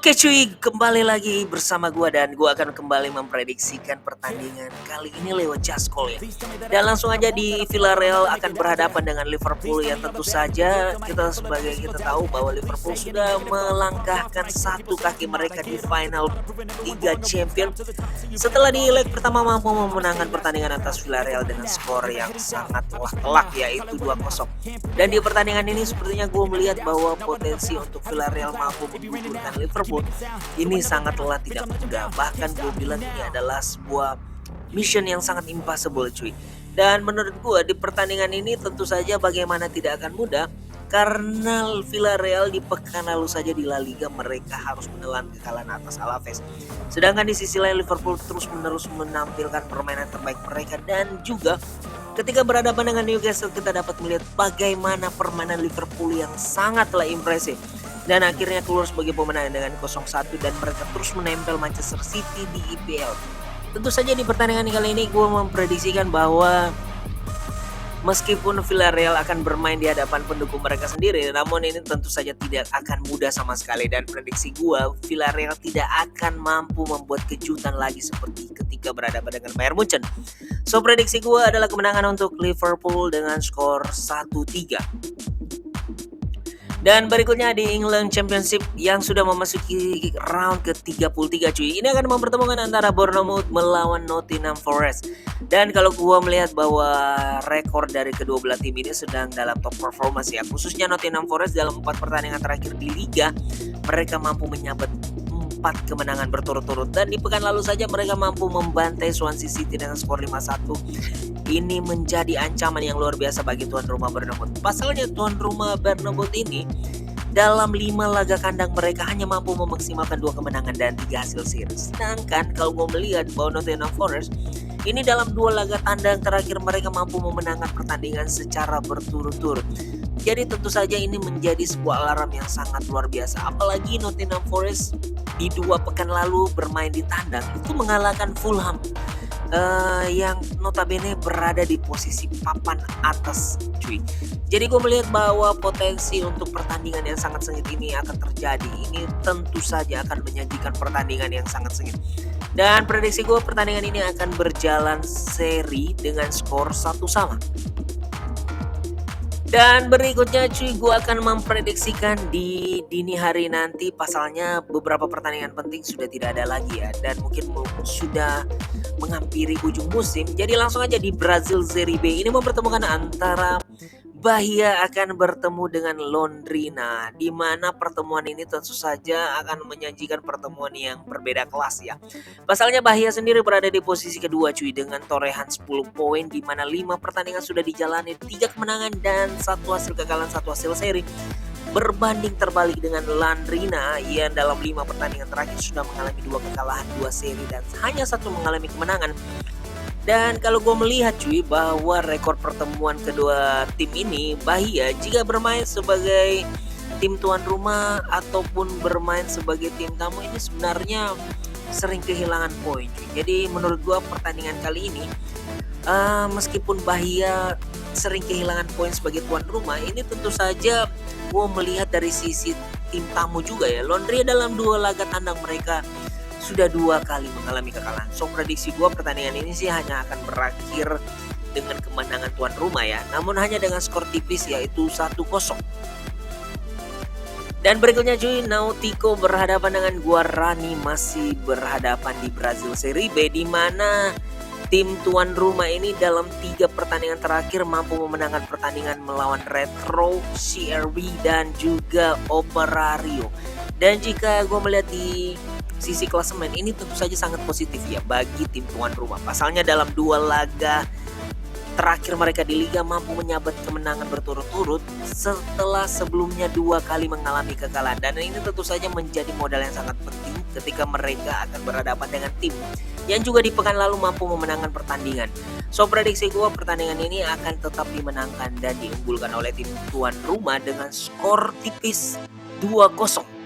Oke cuy, kembali lagi bersama gua dan gua akan kembali memprediksikan pertandingan kali ini lewat Jaskol ya. Dan langsung aja di Villarreal akan berhadapan dengan Liverpool ya. Tentu saja kita tahu bahwa Liverpool sudah melangkahkan satu kaki mereka di final Liga Champions setelah di leg pertama mampu memenangkan pertandingan atas Villarreal dengan skor yang sangat telak yaitu 2-0. Dan di pertandingan ini sepertinya gue melihat bahwa potensi untuk Villarreal mampu menggugurkan Liverpool ini sangatlah tidak mudah. Bahkan gue bilang ini adalah sebuah mission yang sangat impossible cuy. Dan menurut gue di pertandingan ini tentu saja bagaimana tidak akan mudah karena Villarreal di pekan lalu saja di La Liga mereka harus menelan kekalahan atas Alaves. Sedangkan di sisi lain Liverpool terus-menerus menampilkan permainan terbaik mereka dan juga ketika berhadapan dengan Newcastle kita dapat melihat bagaimana permainan Liverpool yang sangatlah impresif. Dan akhirnya keluar sebagai pemenang dengan 0-1 dan mereka terus menempel Manchester City di IPL. Tentu saja di pertandingan kali ini gue memprediksikan bahwa meskipun Villarreal akan bermain di hadapan pendukung mereka sendiri, namun ini tentu saja tidak akan mudah sama sekali. Dan prediksi gue, Villarreal tidak akan mampu membuat kejutan lagi seperti ketika berhadapan dengan Bayern Munchen. So prediksi gue adalah kemenangan untuk Liverpool dengan skor 1-3. Dan berikutnya di England Championship yang sudah memasuki round ke-33 cuy. Ini akan mempertemukan antara Bournemouth melawan Nottingham Forest. Dan kalau gua melihat bahwa rekor dari kedua belah tim ini sedang dalam top performance ya. Khususnya Nottingham Forest dalam 4 pertandingan terakhir di Liga, mereka mampu menyabet 4 kemenangan berturut-turut. Dan di pekan lalu saja mereka mampu membantai Swansea City dengan skor 5-1. Ini menjadi ancaman yang luar biasa bagi tuan rumah Bournemouth. Pasalnya tuan rumah Bournemouth ini dalam 5 laga kandang mereka hanya mampu memaksimalkan 2 kemenangan dan 3 hasil seri. Sedangkan kalau gue melihat bahwa Nottingham Forest ini dalam 2 laga tandang terakhir mereka mampu memenangkan pertandingan secara berturut-turut. Jadi tentu saja ini menjadi sebuah alarm yang sangat luar biasa. Apalagi Nottingham Forest di 2 pekan lalu bermain di tandang itu mengalahkan Fulham. Yang notabene berada di posisi papan atas cuy. Jadi gue melihat bahwa potensi untuk pertandingan yang sangat sengit ini akan terjadi. Ini tentu saja akan menyajikan pertandingan yang sangat sengit. Dan prediksi gue pertandingan ini akan berjalan seri dengan skor 1-1. Dan berikutnya cuy, gue akan memprediksikan di dini hari nanti. Pasalnya beberapa pertandingan penting sudah tidak ada lagi ya. Dan mungkin sudah menghampiri ujung musim. Jadi langsung aja di Brazil Serie B ini mempertemukan antara Bahia akan bertemu dengan Londrina, di mana pertemuan ini tentu saja akan menyajikan pertemuan yang berbeda kelas ya. Pasalnya Bahia sendiri berada di posisi kedua cuy dengan torehan 10 poin, di mana 5 pertandingan sudah dijalani, 3 kemenangan dan 1 hasil kekalahan, 1 hasil seri. Berbanding terbalik dengan Londrina yang dalam 5 pertandingan terakhir sudah mengalami 2 kekalahan, 2 seri dan hanya 1 mengalami kemenangan. Dan kalau gue melihat cuy bahwa rekor pertemuan kedua tim ini, Bahia jika bermain sebagai tim tuan rumah ataupun bermain sebagai tim tamu ini sebenarnya sering kehilangan poin cuy. Jadi menurut gue pertandingan kali ini meskipun Bahia sering kehilangan poin sebagai tuan rumah, ini tentu saja gue melihat dari sisi tim tamu juga ya. Londrina dalam 2 laga tandang mereka sudah 2 kali mengalami kekalahan. So prediksi gue pertandingan ini sih hanya akan berakhir dengan kemenangan tuan rumah ya. Namun hanya dengan skor tipis yaitu 1-0. Dan berikutnya cuy, Nautico berhadapan dengan Guarani masih berhadapan di Brazil Serie B, di mana tim tuan rumah ini dalam 3 pertandingan terakhir mampu memenangkan pertandingan melawan Retro, CRB dan juga Operario. Dan jika gue melihat di sisi klasemen ini tentu saja sangat positif ya bagi tim tuan rumah. Pasalnya dalam 2 laga terakhir mereka di Liga mampu menyabet kemenangan berturut-turut setelah sebelumnya 2 kali mengalami kekalahan. Dan ini tentu saja menjadi modal yang sangat penting ketika mereka akan berhadapan dengan tim yang juga di pekan lalu mampu memenangkan pertandingan. So prediksi gue pertandingan ini akan tetap dimenangkan dan diunggulkan oleh tim tuan rumah dengan skor tipis 2-0.